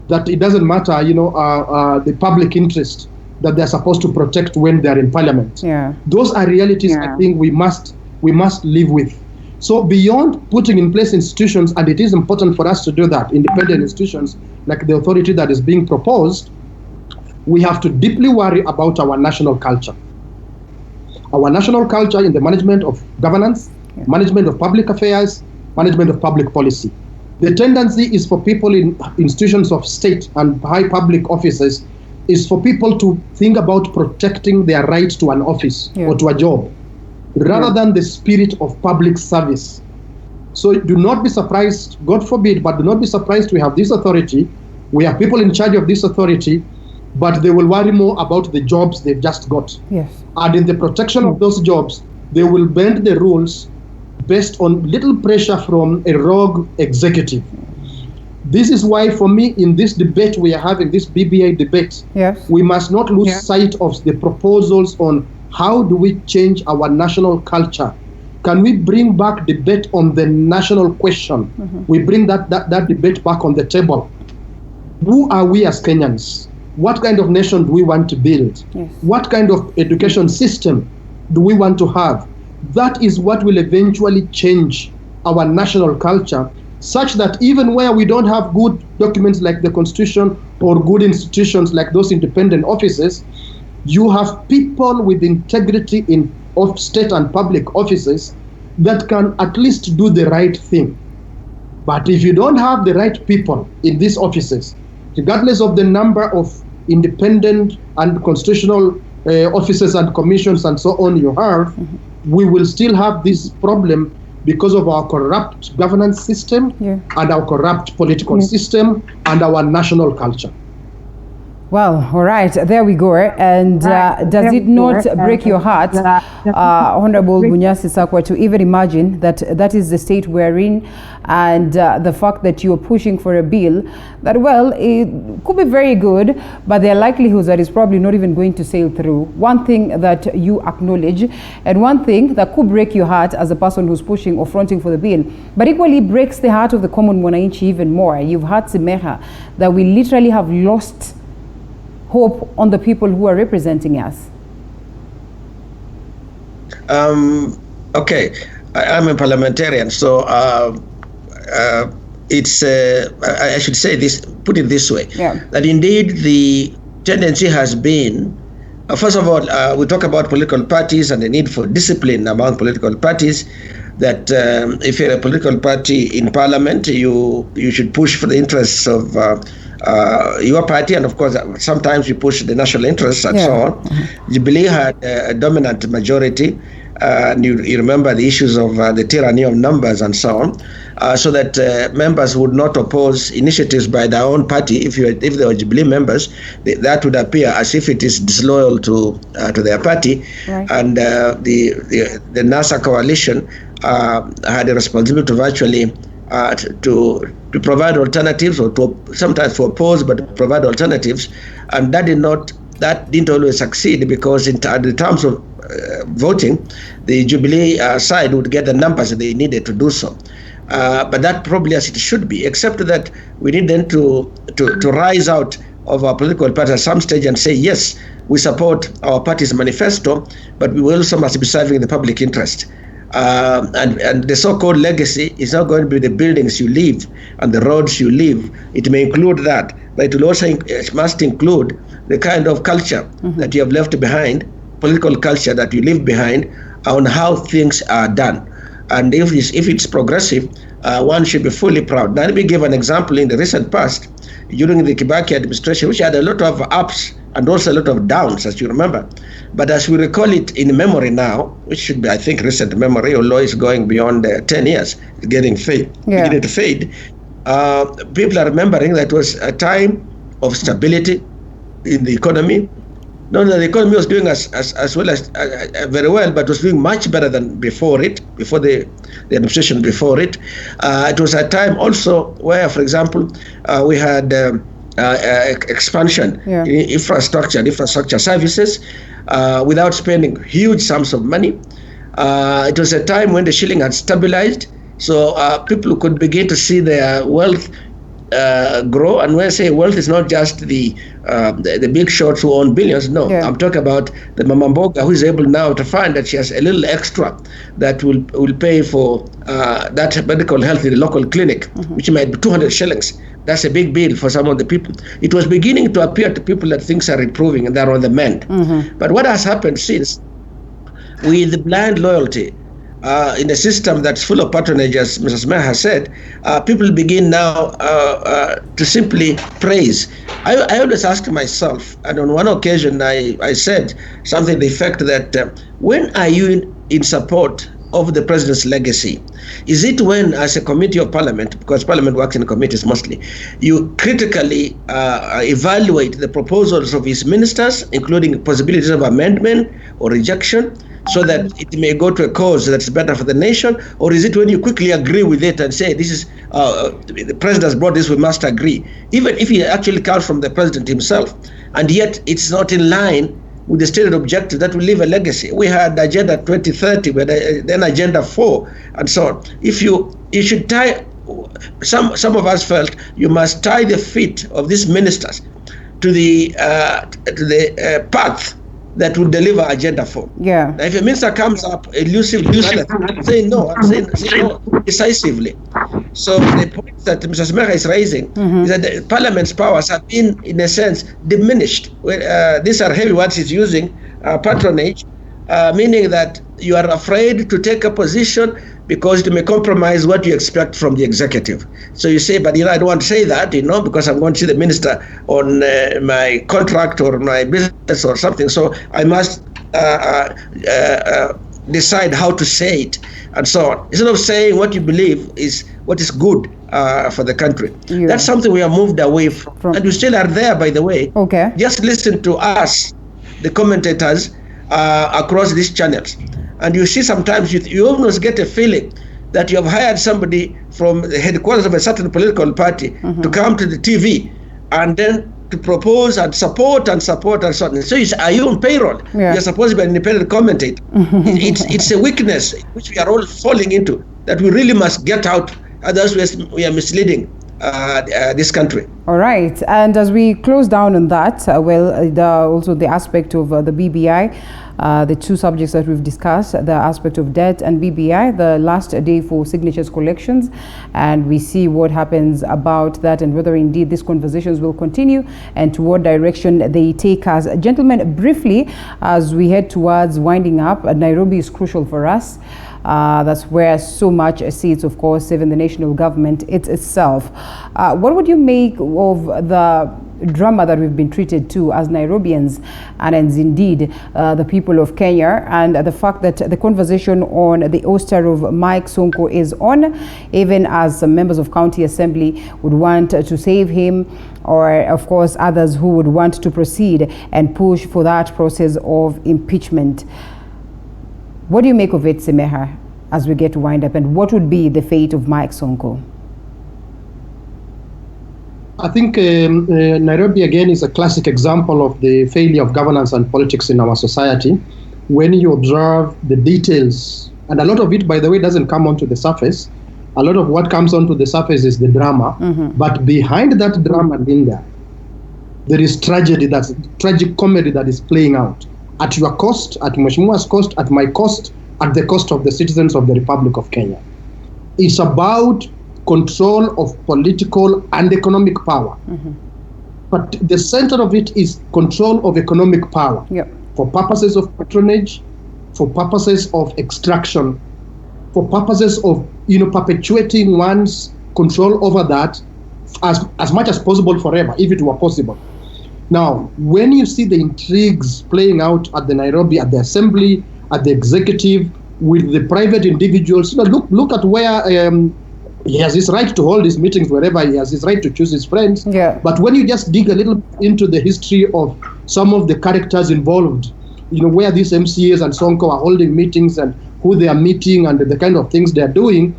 Speaker 2: that it doesn't matter, the public interest that they're supposed to protect when they're in parliament.
Speaker 1: Yeah.
Speaker 2: Those are realities I think we must live with. So beyond putting in place institutions, and it is important for us to do that, independent institutions like the authority that is being proposed, we have to deeply worry about our national culture. Our national culture in the management of governance, management of public affairs, management of public policy. The tendency is for people in institutions of state and high public offices is for people to think about protecting their right to an office or to a job, rather than the spirit of public service. So do not be surprised, God forbid, but do not be surprised we have this authority, we have people in charge of this authority, but they will worry more about the jobs they've just got.
Speaker 1: Yes.
Speaker 2: And in the protection of those jobs, they will bend the rules based on little pressure from a rogue executive. This is why, for me, in this debate we are having, this BBI debate,
Speaker 1: Yes.
Speaker 2: we must not lose sight of the proposals on how do we change our national culture. Can we bring back debate on the national question? We bring that debate back on the table. Who are we as Kenyans? What kind of nation do we want to build?
Speaker 1: Yes.
Speaker 2: What kind of education system do we want to have? That is what will eventually change our national culture, such that even where we don't have good documents like the Constitution or good institutions like those independent offices, you have people with integrity of state and public offices that can at least do the right thing. But if you don't have the right people in these offices, regardless of the number of independent and constitutional offices and commissions and so on you have, we will still have this problem because of our corrupt governance system and our corrupt political system and our national culture.
Speaker 1: Well, all right, there we go. And does it not break your heart, Honorable Bunyasi Sakwa, to even imagine that that is the state we're in, and the fact that you're pushing for a bill that, well, it could be very good, but there are likelihoods that it's probably not even going to sail through. One thing that you acknowledge, and one thing that could break your heart as a person who's pushing or fronting for the bill, but equally breaks the heart of the common mwananchi even more. You've heard Simeha that we literally have lost hope on the people who are representing us.
Speaker 3: Okay, I'm a parliamentarian, so it's I should say this, put it this way, that indeed the tendency has been, first of all, we talk about political parties and the need for discipline among political parties, that if you're a political party in parliament, you should push for the interests of your party, and of course sometimes you push the national interests and so on. Jubilee had a dominant majority, and you remember the issues of the tyranny of numbers and so on, so that members would not oppose initiatives by their own party. If they were Jubilee members, that would appear as if it is disloyal to their party. And the NASA coalition had a responsibility to virtually to provide alternatives, or to sometimes to oppose, but to provide alternatives, and that didn't always succeed, because in the terms of voting, the Jubilee side would get the numbers they needed to do so. But that probably as it should be, except that we need then to rise out of our political party at some stage and say, yes, we support our party's manifesto, but we also must be serving the public interest. And the so-called legacy is not going to be the buildings you leave and the roads you leave. It may include that, but it will also must include the kind of culture that you have left behind, political culture that you leave behind, on how things are done. And if it's progressive, one should be fully proud. Now, let me give an example. In the recent past, during the Kibaki administration, which had a lot of ups and also a lot of downs, as you remember. But as we recall it in memory now, which should be, I think, recent memory, although it's going beyond 10 years, it's beginning to fade, people are remembering that it was a time of stability in the economy. Not that the economy was doing as well as very well, but was doing much better than before the administration before it. It was a time also where, for example, we had expansion in infrastructure services without spending huge sums of money. It was a time when the shilling had stabilized, so people could begin to see their wealth grow. And when I say wealth, it's not just the big shots who own billions. No, I'm talking about the Mama Mboga who is able now to find that she has a little extra that will pay for that medical health in the local clinic, which might be 200 shillings. That's a big bill for some of the people. It was beginning to appear to people that things are improving and they're on the mend. But what has happened since, with blind loyalty, in a system that's full of patronage, as Mrs. Mayor has said, people begin now to simply praise. I always ask myself, and on one occasion I said something to the effect that when are you in support of the president's legacy? Is it when, as a committee of parliament, because parliament works in committees mostly, you critically evaluate the proposals of his ministers, including possibilities of amendment or rejection, so that it may go to a cause that's better for the nation? Or is it when you quickly agree with it and say, this is the president has brought this, we must agree, even if it actually comes from the president himself, and yet it's not in line with the stated objective that will leave a legacy. We had Agenda 2030, we had then Agenda 4, and so on. If you should tie, some of us felt you must tie the feet of these ministers to the path that will deliver Agenda 4.
Speaker 1: Yeah.
Speaker 3: Now, if a minister comes up elusively, say no, say no decisively. So the point that Mr. Smeha is raising is that the Parliament's powers have been, in a sense, diminished. These are heavy words he's using, patronage, meaning that you are afraid to take a position because it may compromise what you expect from the executive. So you say, but I don't want to say that, because I'm going to see the minister on my contract or my business or something. So I must decide how to say it, and so on. Instead of saying what you believe is what is good for the country. Yeah. That's something we have moved away from. And we still are there, by the way.
Speaker 1: Okay.
Speaker 3: Just listen to us, the commentators, across these channels. And you see sometimes you almost get a feeling that you have hired somebody from the headquarters of a certain political party to come to the TV and then to propose and support and so on. So are you on payroll? Yeah. You're supposed to be an independent commentator. It's a weakness which we are all falling into that we really must get out, otherwise we are misleading this country.
Speaker 1: All right, and as we close down on that, also the aspect of the BBI, the two subjects that we've discussed, the aspect of debt and BBI, the last day for signatures collections, and we see what happens about that and whether indeed these conversations will continue and to what direction they take us. Gentlemen, briefly, as we head towards winding up, Nairobi is crucial for us. That's where so much sits, of course, even the national government itself. What would you make of the drama that we've been treated to as Nairobians and as indeed the people of Kenya, and the fact that the conversation on the ouster of Mike Sonko is on, even as some members of county assembly would want to save him, or of course others who would want to proceed and push for that process of impeachment. What do you make of it, Smeha, as we get to wind up, and what would be the fate of Mike Sonko?
Speaker 2: I think Nairobi, again, is a classic example of the failure of governance and politics in our society. When you observe the details, and a lot of it, by the way, doesn't come onto the surface. A lot of what comes onto the surface is the drama. But behind that drama, Linda, there is tragedy, that's tragic comedy that is playing out. At your cost, at Mheshimiwa's cost, at my cost, at the cost of the citizens of the Republic of Kenya. It's about control of political and economic power. But the center of it is control of economic power. For purposes of patronage, for purposes of extraction, for purposes of perpetuating one's control over that as much as possible forever, if it were possible. Now, when you see the intrigues playing out at the Nairobi, at the assembly, at the executive, with the private individuals, look at where he has his right to hold his meetings wherever he has his right to choose his friends. But when you just dig a little into the history of some of the characters involved, where these MCAs and Sonko are holding meetings and who they are meeting and the kind of things they are doing,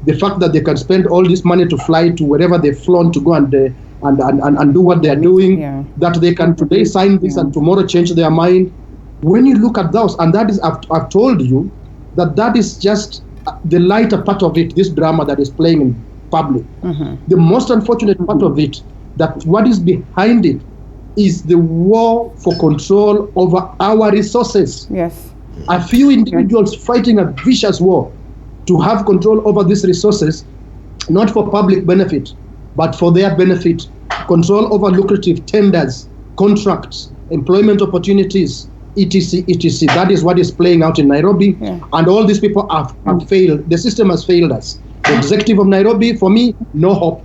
Speaker 2: the fact that they can spend all this money to fly to wherever they've flown to go and do what they are doing, that they can today sign this and tomorrow change their mind. When you look at those, and that is, I've told you, that is just the lighter part of it, this drama that is playing in public. The most unfortunate part of it, that what is behind it is the war for control over our resources. A few individuals fighting a vicious war to have control over these resources, not for public benefit, but for their benefit, control over lucrative tenders, contracts, employment opportunities, etc., etc. That is what is playing out in Nairobi. And all these people have failed. The system has failed us. The executive of Nairobi, for me, no hope.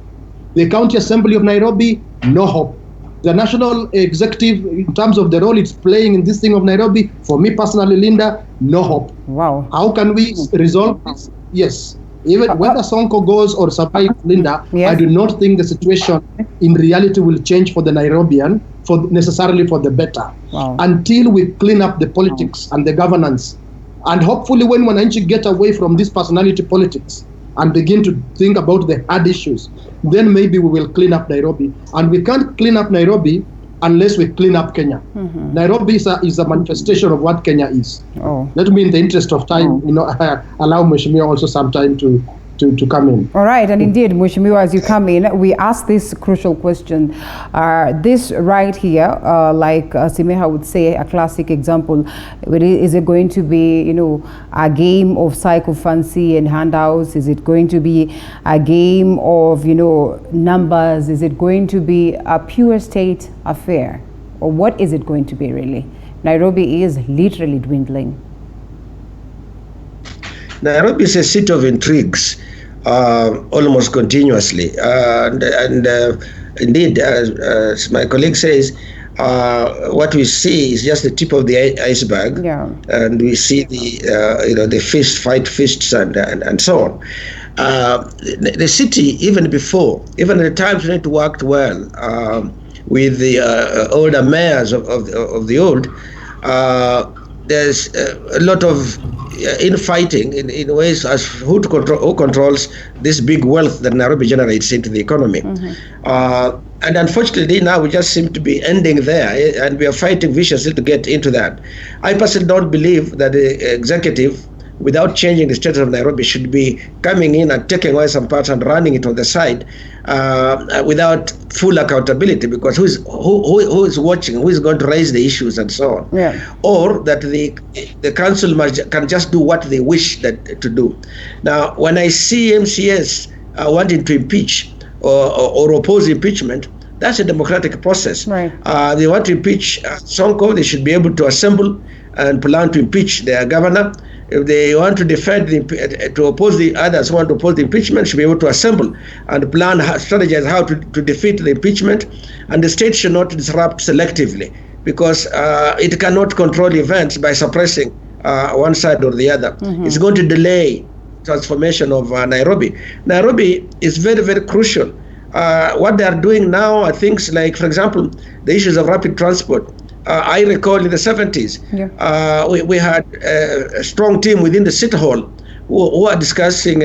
Speaker 2: The county assembly of Nairobi, no hope. The national executive, in terms of the role it's playing in this thing of Nairobi, for me personally, Linda, no hope.
Speaker 1: Wow.
Speaker 2: How can we resolve this? Yes. Even whether Sonko goes or survives, Linda, I do not think the situation in reality will change for the Nairobian, necessarily for the better, until we clean up the politics and the governance. And hopefully when Wananchi get away from this personality politics and begin to think about the hard issues, then maybe we will clean up Nairobi. And we can't clean up Nairobi unless we clean up Kenya. Nairobi is a manifestation of what Kenya is. Let me, in the interest of time, allow Mheshimiwa also some time to come in.
Speaker 1: All right, and indeed, Mheshimiwa, as you come in, we ask this crucial question. This right here, like Simeha would say, a classic example, is it going to be, a game of psychophancy and handouts? Is it going to be a game of, numbers? Is it going to be a pure state affair? Or what is it going to be really? Nairobi is literally dwindling.
Speaker 3: Nairobi is a city of intrigues, almost continuously, and indeed, as my colleague says, what we see is just the tip of the iceberg, and we see the fist fight fists and so on. The city, even before, even at the times when it worked well with the older mayors of the old, there's a lot of infighting in ways as who controls this big wealth that Nairobi generates into the economy. And unfortunately now we just seem to be ending there, and we are fighting viciously to get into that. I personally don't believe that the executive, without changing the status of Nairobi, should be coming in and taking away some parts and running it on the side without full accountability, because who is watching, who is going to raise the issues and so on. Or that the council can just do what they wish to do. Now, when I see MCS wanting to impeach or oppose impeachment, that's a democratic process. They want to impeach Sonko, they should be able to assemble and plan to impeach their governor. If they want to defend to oppose the others who want to oppose the impeachment, should be able to assemble and plan, strategize how to defeat the impeachment. And the state should not disrupt selectively, because it cannot control events by suppressing one side or the other. It's going to delay transformation of Nairobi. Nairobi is very, very crucial. What they are doing now are things like, for example, the issues of rapid transport. I recall in the 70s, we had a strong team within the City Hall who are discussing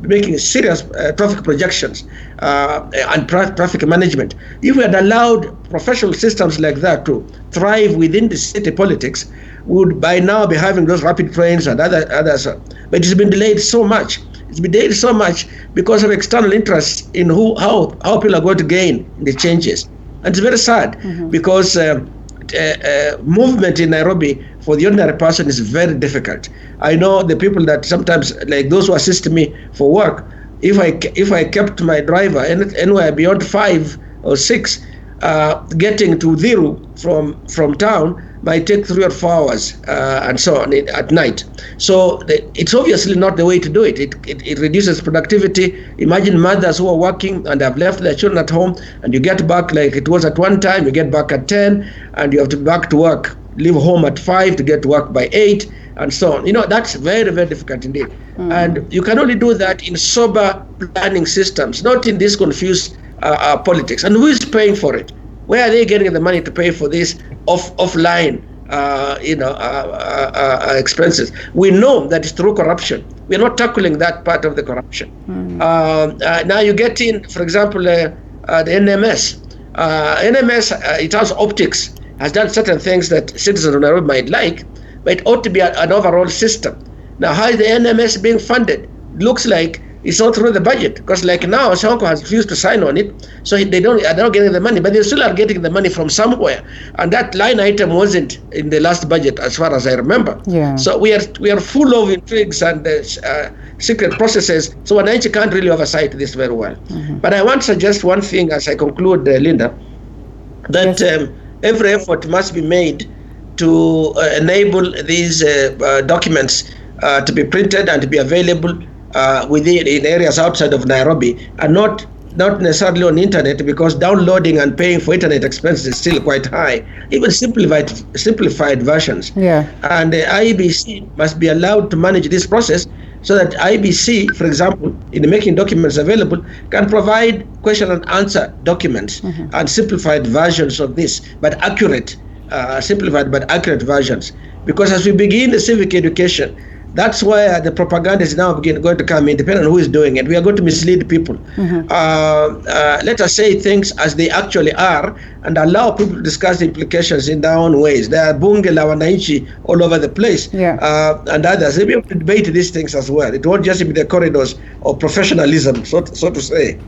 Speaker 3: making serious traffic projections and traffic management. If we had allowed professional systems like that to thrive within the city politics, we would by now be having those rapid trains and others. But it's been delayed so much. It's been delayed so much because of external interests in how people are going to gain the changes. And it's very sad because movement in Nairobi for the ordinary person is very difficult. I know the people that sometimes, like those who assist me for work, if I kept my driver anywhere beyond 5 or 6, getting to Dhiru from town might take 3 or 4 hours and so on at night. So it's obviously not the way to do it. It reduces productivity. Imagine mothers who are working and have left their children at home, and you get back like it was at one time, you get back at 10, and you have to be back to work, leave home at 5 to get to work by 8, and so on. That's very, very difficult indeed. And you can only do that in sober planning systems, not in this confused politics. And who is paying for it? Where are they getting the money to pay for this offline expenses? We know that it's through corruption. We're not tackling that part of the corruption. Now you get in, for example, the NMS. NMS, in terms of optics, has done certain things that citizens of Nairobi might like, but it ought to be an overall system. Now, how is the NMS being funded? It looks like it's not through the budget, because like now Sonko has refused to sign on it, so are not getting the money, but they still are getting the money from somewhere, and that line item wasn't in the last budget as far as I remember. So we are full of intrigues and secret processes, so Wananchi can't really oversight this very well. But I want to suggest one thing as I conclude, Linda, that every effort must be made to enable these documents to be printed and to be available in areas outside of Nairobi, and not necessarily on the internet, because downloading and paying for internet expenses is still quite high, even simplified versions. And the IEBC must be allowed to manage this process, so that IEBC, for example, in making documents available, can provide question and answer documents and simplified versions of this, but accurate, simplified but accurate versions. Because as we begin the civic education, That's where the propaganda is now going to come in, depending on who is doing it. We are going to mislead people. Let us say things as they actually are and allow people to discuss the implications in their own ways. There are bunge la wananchi all over the place, and others. They will be able to debate these things as well. It won't just be the corridors of professionalism, so to say,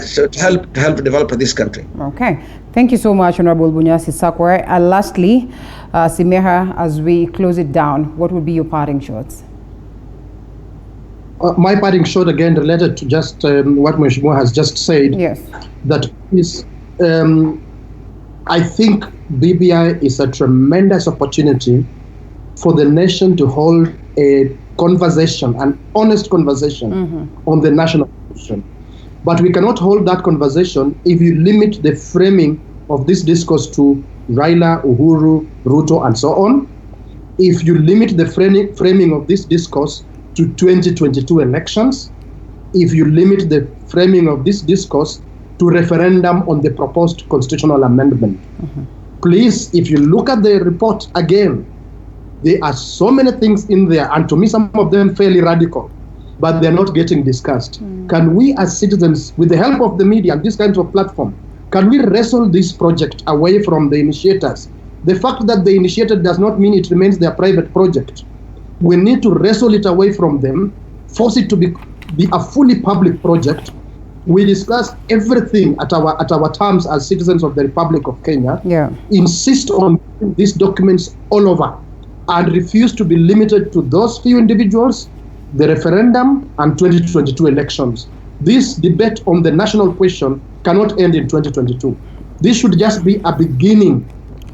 Speaker 3: so to help develop this country.
Speaker 1: Okay. Thank you so much, Honorable Bunyasi Sakwa. Lastly, Simeha, as we close it down, what would be your parting shots?
Speaker 2: My parting shot, again, related to just what Mheshimiwa has just said.
Speaker 1: Yes.
Speaker 2: That is, I think BBI is a tremendous opportunity for the nation to hold a conversation, an honest conversation on the national question. But we cannot hold that conversation if you limit the framing of this discourse to Raila, Uhuru, Ruto, and so on. If you limit the framing of this discourse to 2022 elections, if you limit the framing of this discourse to referendum on the proposed constitutional amendment. Please, if you look at the report again, there are so many things in there, and to me, some of them fairly radical, but they're not getting discussed. Can we as citizens, with the help of the media and this kind of platform, can we wrestle this project away from the initiators? The fact that they initiated does not mean it remains their private project. We need to wrestle it away from them, force it to be a fully public project. We discuss everything at our terms as citizens of the Republic of Kenya. Insist on these documents all over and refuse to be limited to those few individuals, the referendum, and 2022 elections. This debate on the national question cannot end in 2022. This should just be a beginning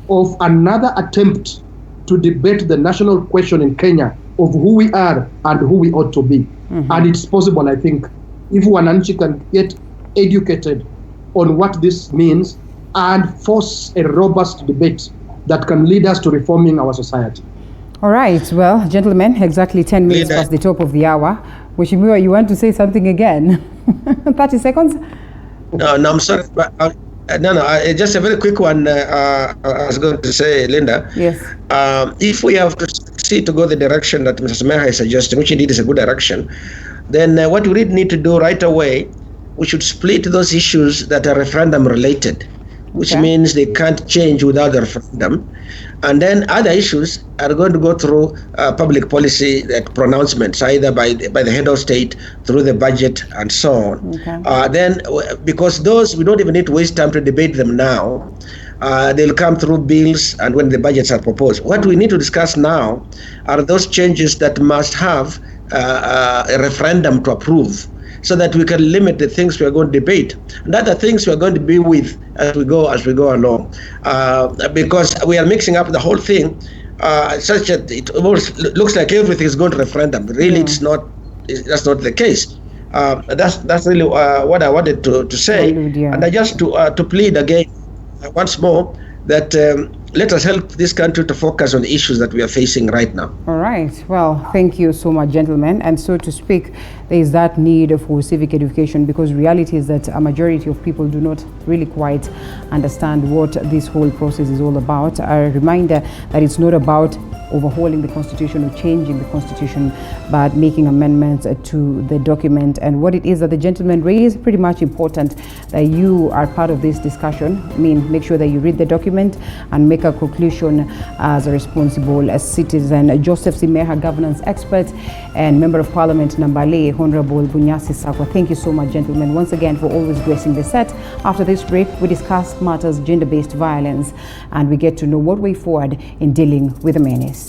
Speaker 2: of another attempt to debate the national question in Kenya of who we are and who we ought to be. And it's possible, I think, if Wananchi can get educated on what this means and force a robust debate that can lead us to reforming our society.
Speaker 1: All right. Well, gentlemen, exactly 10 minutes past the top of the hour. Mheshimiwa, you want to say something again? 30 seconds?
Speaker 3: No, I'm sorry. But, just a very quick one. I was going to say, Linda.
Speaker 1: Yes.
Speaker 3: If we have to see to go the direction that Mr. Simeha is suggesting, which indeed is a good direction, then what we really need to do right away, we should split those issues that are referendum related, which means they can't change without the referendum. And then other issues are going to go through public policy pronouncements, either by the head of state, through the budget, and so on. Then, because those, we don't even need to waste time to debate them now. They'll come through bills and when the budgets are proposed. What we need to discuss now are those changes that must have a referendum to approve, so that we can limit the things we are going to debate. And other things we are going to be with as we go along. Because we are mixing up the whole thing such that it almost looks like everything is going to referendum. Really, it's not. That's not the case. That's really what I wanted to say. And I just to plead again once more that let us help this country to focus on the issues that we are facing right now.
Speaker 1: All right. Well, thank you so much, gentlemen. And so to speak, there is that need for civic education, because reality is that a majority of people do not really quite understand what this whole process is all about. A reminder that it's not about overhauling the constitution or changing the constitution, but making amendments to the document. And what it is that the gentleman raised, pretty much important that you are part of this discussion. I mean, make sure that you read the document and make a conclusion as a responsible citizen. Joseph Simeha, governance expert and member of parliament Nambale, Honorable Bunyasi Sakwa. Thank you so much, gentlemen, once again for always gracing the set. After this break, we discuss matters gender-based violence and we get to know what way forward in dealing with the menace.